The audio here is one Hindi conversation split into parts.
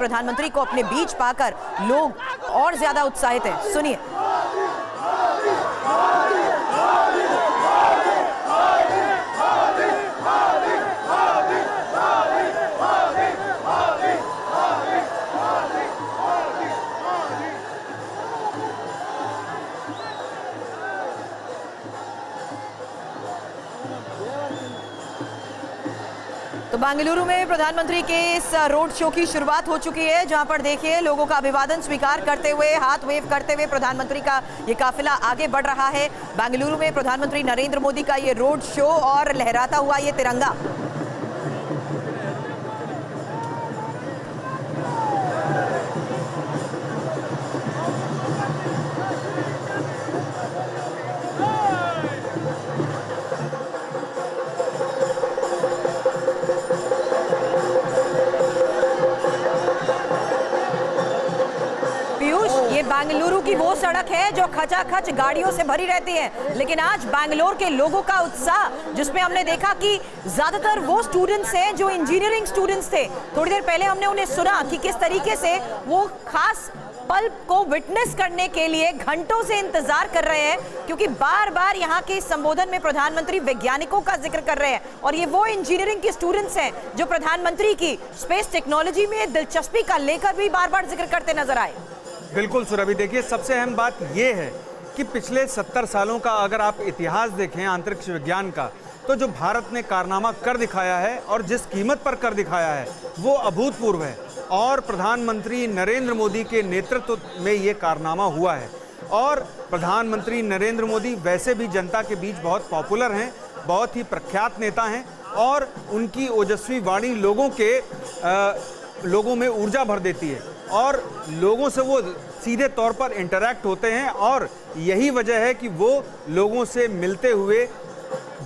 प्रधानमंत्री को अपने बीच पाकर लोग और ज्यादा उत्साहित हैं। सुनिए। तो बेंगलुरु में प्रधानमंत्री के इस रोड शो की शुरुआत हो चुकी है, जहां पर देखिए लोगों का अभिवादन स्वीकार करते हुए, हाथ वेव करते हुए प्रधानमंत्री का ये काफिला आगे बढ़ रहा है। बेंगलुरु में प्रधानमंत्री नरेंद्र मोदी का ये रोड शो और लहराता हुआ ये तिरंगा। ये बेंगलुरु की वो सड़क है जो खचाखच गाड़ियों से भरी रहती है, लेकिन आज बेंगलुरु के लोगों का उत्साह, जिसमें हमने देखा कि ज्यादातर वो स्टूडेंट्स हैं जो इंजीनियरिंग स्टूडेंट्स थे। थोड़ी देर पहले हमने उन्हें सुना कि किस तरीके से वो खास पल को विटनेस करने के लिए घंटों से इंतजार कर रहे हैं, क्योंकि बार बार यहाँ के संबोधन में प्रधानमंत्री वैज्ञानिकों का जिक्र कर रहे हैं, और ये वो इंजीनियरिंग के स्टूडेंट्स हैं जो प्रधानमंत्री की स्पेस टेक्नोलॉजी में दिलचस्पी का लेकर भी बार बार जिक्र करते नजर आए। बिल्कुल सुरभि, देखिए सबसे अहम बात यह है कि पिछले 70 सालों का अगर आप इतिहास देखें अंतरिक्ष विज्ञान का, तो जो भारत ने कारनामा कर दिखाया है और जिस कीमत पर कर दिखाया है वो अभूतपूर्व है, और प्रधानमंत्री नरेंद्र मोदी के नेतृत्व में ये कारनामा हुआ है। और प्रधानमंत्री नरेंद्र मोदी वैसे भी जनता के बीच बहुत पॉपुलर हैं, बहुत ही प्रख्यात नेता हैं, और उनकी ओजस्वी वाणी लोगों में ऊर्जा भर देती है और लोगों से वो सीधे तौर पर इंटरैक्ट होते हैं, और यही वजह है कि वो लोगों से मिलते हुए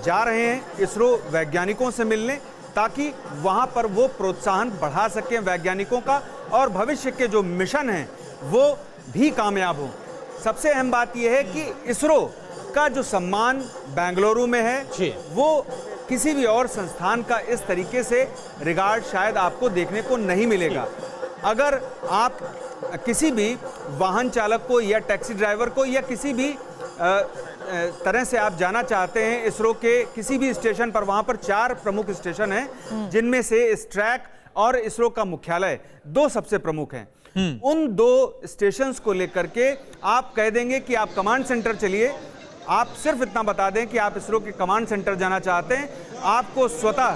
जा रहे हैं इसरो वैज्ञानिकों से मिलने, ताकि वहाँ पर वो प्रोत्साहन बढ़ा सकें वैज्ञानिकों का, और भविष्य के जो मिशन हैं वो भी कामयाब हों। सबसे अहम बात यह है कि इसरो का जो सम्मान बेंगलुरु में है वो किसी भी और संस्थान का इस तरीके से रिगार्ड शायद आपको देखने को नहीं मिलेगा। अगर आप किसी भी वाहन चालक को या टैक्सी ड्राइवर को या किसी भी तरह से आप जाना चाहते हैं इसरो के किसी भी स्टेशन पर, वहाँ पर 4 प्रमुख स्टेशन हैं, जिनमें से स्ट्रैक और इसरो का मुख्यालय 2 सबसे प्रमुख हैं। उन 2 स्टेशंस को लेकर के आप कह देंगे कि आप कमांड सेंटर चलिए, आप सिर्फ इतना बता दें कि आप इसरो के कमांड सेंटर जाना चाहते हैं, आपको स्वतः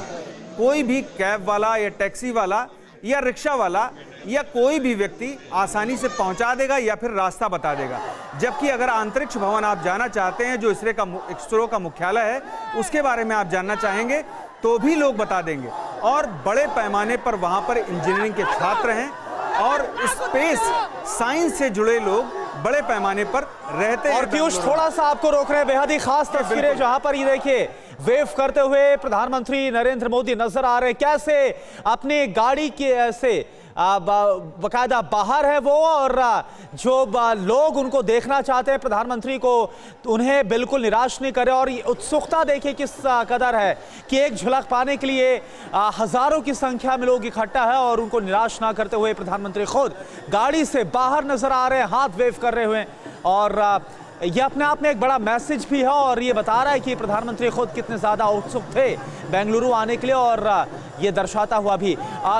कोई भी कैब वाला या टैक्सी वाला या रिक्शा वाला या कोई भी व्यक्ति आसानी से पहुंचा देगा या फिर रास्ता बता देगा। जबकि अगर अंतरिक्ष भवन आप जाना चाहते हैं, जो इसरो का मुख्यालय है, उसके बारे में आप जानना चाहेंगे तो भी लोग बता देंगे। और बड़े पैमाने पर वहां पर इंजीनियरिंग के छात्र हैं और स्पेस साइंस से जुड़े लोग बड़े पैमाने पर रहते हैं। और पीयूष थोड़ा सा आपको रोक रहे हैं, बेहद ही खास तस्वीरें जहां पर ये देखिए वेव करते हुए प्रधानमंत्री नरेंद्र मोदी नजर आ रहे हैं, कैसे अपनी गाड़ी के से बकायदा बाहर है वो, और जो लोग उनको देखना चाहते हैं प्रधानमंत्री को, तो उन्हें बिल्कुल निराश नहीं करे। और ये उत्सुकता देखिए किस कदर है कि एक झलक पाने के लिए हजारों की संख्या में लोग इकट्ठा है, और उनको निराश ना करते हुए प्रधानमंत्री खुद गाड़ी से बाहर नजर आ रहे हैं, हाथ वेव कर रहे हुए। और ये अपने आप में एक बड़ा मैसेज भी है, और ये बता रहा है कि प्रधानमंत्री खुद कितने ज़्यादा उत्सुक थे बेंगलुरु आने के लिए, और ये दर्शाता हुआ भी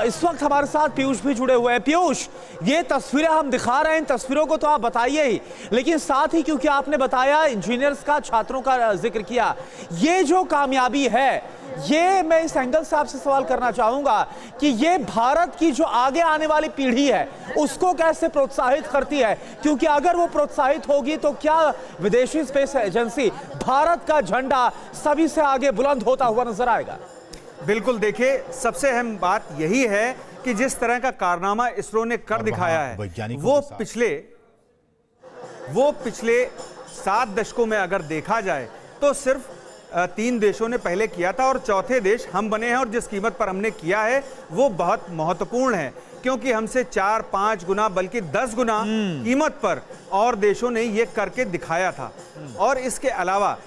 इस वक्त हमारे साथ पीयूष भी जुड़े हुए हैं। पीयूष, ये तस्वीरें हम दिखा रहे हैं, इन तस्वीरों को तो आप बताइए ही, लेकिन साथ ही क्योंकि आपने बताया इंजीनियर्स का, छात्रों का जिक्र किया, ये जो कामयाबी है, ये मैं इस एंगल से आपसे सवाल करना चाहूंगा कि ये भारत की जो आगे आने वाली पीढ़ी है उसको कैसे प्रोत्साहित करती है, क्योंकि अगर वो प्रोत्साहित होगी तो क्या विदेशी स्पेस एजेंसी भारत का झंडा सभी से आगे बुलंद होता हुआ नजर आएगा। बिल्कुल, देखिए सबसे अहम बात यही है कि जिस तरह का कारनामा इसरो ने कर दिखाया है वो पिछले 7 दशकों में अगर देखा जाए तो सिर्फ 3 देशों ने पहले किया था, और चौथे देश हम बने हैं। और जिस कीमत पर हमने किया है वो बहुत महत्वपूर्ण है, क्योंकि हमसे 4-5 गुना बल्कि 10 गुना कीमत पर और देशों ने ये करके दिखाया था। और इसके अलावा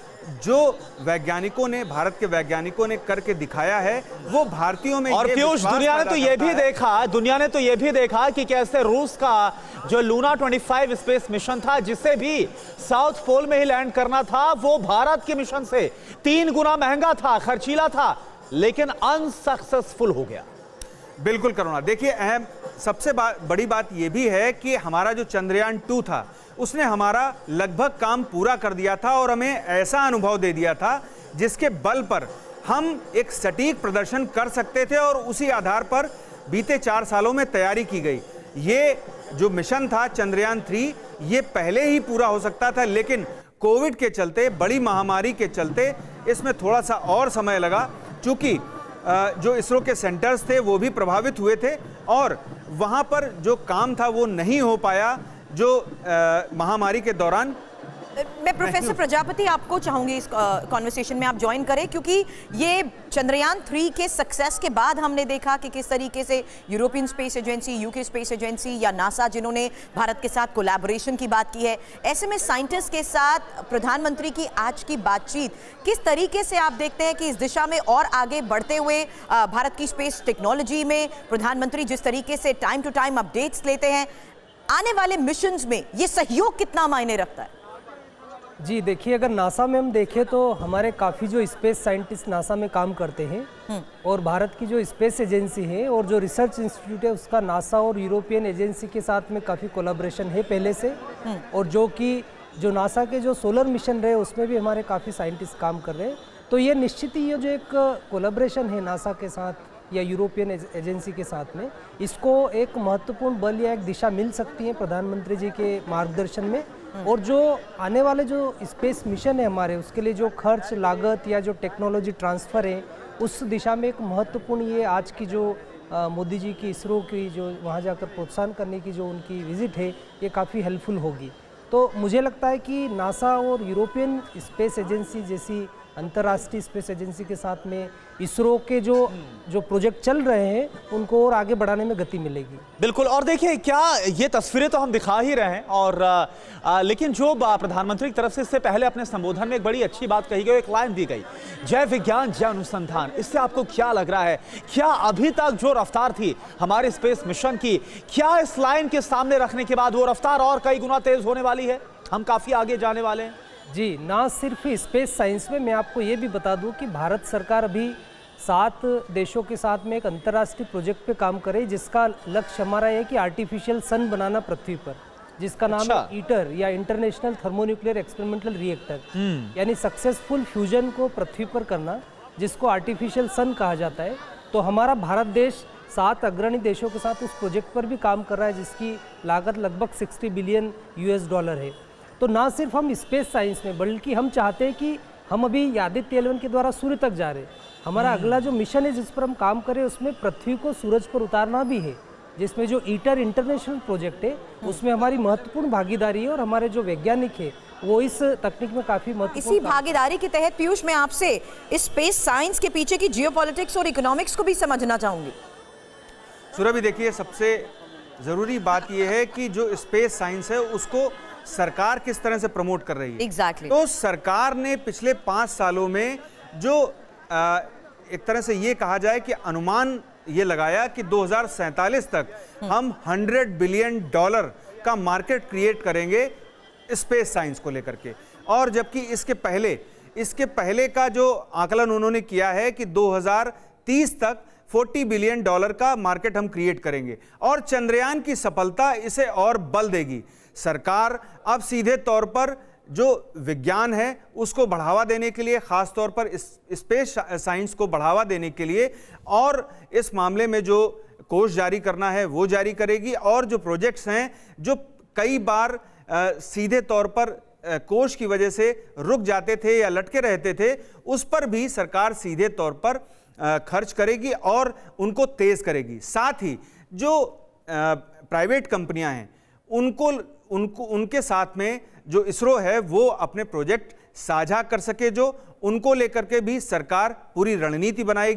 जो वैज्ञानिकों ने, भारत के वैज्ञानिकों ने करके दिखाया है, वो भारतीयों में और पीयूष, दुनिया ने तो ये भी देखा कि कैसे रूस का जो लूना 25 स्पेस मिशन था, जिसे भी साउथ पोल में ही लैंड करना था, वो भारत के मिशन से 3 गुना महंगा था, खर्चीला था, लेकिन अनसक्सेसफुल हो गया। बिल्कुल करुणा, देखिए सबसे बड़ी बात यह भी है कि हमारा जो चंद्रयान 2 था, उसने हमारा लगभग काम पूरा कर दिया था और हमें ऐसा अनुभव दे दिया था जिसके बल पर हम एक सटीक प्रदर्शन कर सकते थे, और उसी आधार पर बीते 4 सालों में तैयारी की गई। ये जो मिशन था चंद्रयान 3, ये पहले ही पूरा हो सकता था, लेकिन कोविड के चलते, बड़ी महामारी के चलते इसमें थोड़ा सा और समय लगा, क्योंकि जो इसरो के सेंटर्स थे वो भी प्रभावित हुए थे और वहाँ पर जो काम था वो नहीं हो पाया जो महामारी के दौरान। मैं प्रोफेसर प्रजापति आपको चाहूंगी इस कॉन्वर्सेशन में आप ज्वाइन करें, क्योंकि ये चंद्रयान 3 के सक्सेस के बाद हमने देखा कि किस तरीके से European space agency, UK space agency या नासा, जिन्होंने भारत के साथ कोलैबोरेशन की बात की है, ऐसे में साइंटिस्ट के साथ प्रधानमंत्री की आज की बातचीत किस तरीके से आप देखते हैं कि इस दिशा में और आगे बढ़ते हुए भारत की स्पेस टेक्नोलॉजी में प्रधानमंत्री जिस तरीके से टाइम टू टाइम अपडेट्स लेते हैं, आने वाले मिशंस में ये सहयोग कितना मायने रखता है? जी देखिए, अगर नासा में हम देखें तो हमारे काफ़ी जो स्पेस साइंटिस्ट नासा में काम करते हैं, और भारत की जो स्पेस एजेंसी है और जो रिसर्च इंस्टीट्यूट है उसका नासा और यूरोपियन एजेंसी के साथ में काफ़ी कोलैबोरेशन है पहले से। और जो नासा के जो सोलर मिशन रहे उसमें भी हमारे काफ़ी साइंटिस्ट काम कर रहे हैं। तो ये निश्चित ही ये जो एक कोलैबोरेशन है नासा के साथ या यूरोपियन एजेंसी के साथ में, इसको एक महत्वपूर्ण बल या एक दिशा मिल सकती है प्रधानमंत्री जी के मार्गदर्शन में। और जो आने वाले जो स्पेस मिशन है हमारे, उसके लिए जो खर्च, लागत या जो टेक्नोलॉजी ट्रांसफ़र है, उस दिशा में एक महत्वपूर्ण ये आज की जो मोदी जी की इसरो की जो वहाँ जाकर प्रोत्साहन करने की जो उनकी विज़िट है, ये काफ़ी हेल्पफुल होगी। तो मुझे लगता है कि नासा और यूरोपियन स्पेस एजेंसी जैसी अंतर्राष्ट्रीय स्पेस एजेंसी के साथ में इसरो के जो प्रोजेक्ट चल रहे हैं, उनको और आगे बढ़ाने में गति मिलेगी। बिल्कुल। और देखिए, क्या ये तस्वीरें तो हम दिखा ही रहे हैं, और लेकिन जो प्रधानमंत्री की तरफ से इससे पहले अपने संबोधन में एक बड़ी अच्छी बात कही गई, एक लाइन दी गई, जय विज्ञान जय अनुसंधान। इससे आपको क्या लग रहा है, क्या अभी तक जो रफ्तार थी हमारे स्पेस मिशन की, क्या इस लाइन के सामने रखने के बाद वो रफ्तार और कई गुना तेज होने वाली है, हम काफ़ी आगे जाने वाले हैं? जी, ना सिर्फ स्पेस साइंस में, मैं आपको ये भी बता दूं कि भारत सरकार अभी 7 देशों के साथ में एक अंतर्राष्ट्रीय प्रोजेक्ट पे काम करे, जिसका लक्ष्य हमारा है कि आर्टिफिशियल सन बनाना पृथ्वी पर, जिसका नाम है ईटर या इंटरनेशनल थर्मोन्यूक्लियर एक्सपेरिमेंटल रिएक्टर, यानी सक्सेसफुल फ्यूजन को पृथ्वी पर करना, जिसको आर्टिफिशियल सन कहा जाता है। तो हमारा भारत देश 7 अग्रणी देशों के साथ उस प्रोजेक्ट पर भी काम कर रहा है, जिसकी लागत लगभग $60 बिलियन है। तो ना सिर्फ हम स्पेस साइंस में, बल्कि हम चाहते हैं कि हम अभी आदित्य 11 के द्वारा सूर्य तक जा रहे हैं। हमारा अगला जो मिशन है जिस पर हम काम करें, उसमें पृथ्वी को सूरज पर उतारना भी है, जिसमें जो ईटर इंटरनेशनल प्रोजेक्ट है उसमें हमारी महत्वपूर्ण भागीदारी है, और हमारे जो वैज्ञानिक है वो इस तकनीक में काफी महत्वपूर्ण। इसी भागीदारी के तहत पीयूष, मैं आपसे इस स्पेस साइंस के पीछे की जियोपॉलिटिक्स और इकोनॉमिक्स को भी समझना चाहूंगी। सुरभि, देखिए, सबसे जरूरी बात यह है कि जो स्पेस साइंस है उसको सरकार किस तरह से प्रमोट कर रही है। एग्जैक्टली। तो सरकार ने पिछले 5 सालों में जो एक तरह से ये कहा जाए कि अनुमान ये लगाया कि 2047 तक हम $100 बिलियन का मार्केट क्रिएट करेंगे स्पेस साइंस को लेकर के, और जबकि इसके पहले का जो आकलन उन्होंने किया है कि 2030 तक $40 बिलियन का मार्केट हम क्रिएट करेंगे, और चंद्रयान की सफलता इसे और बल देगी। सरकार अब सीधे तौर पर जो विज्ञान है उसको बढ़ावा देने के लिए, खास तौर पर स्पेस साइंस को बढ़ावा देने के लिए, और इस मामले में जो कोष जारी करना है वो जारी करेगी, और जो प्रोजेक्ट्स हैं जो कई बार सीधे तौर पर कोष की वजह से रुक जाते थे या लटके रहते थे, उस पर भी सरकार सीधे तौर पर खर्च करेगी और उनको तेज करेगी। साथ ही जो प्राइवेट कंपनियां हैं उनके साथ में जो इसरो है वो अपने प्रोजेक्ट साझा कर सके, जो उनको लेकर के भी सरकार पूरी रणनीति बनाएगी।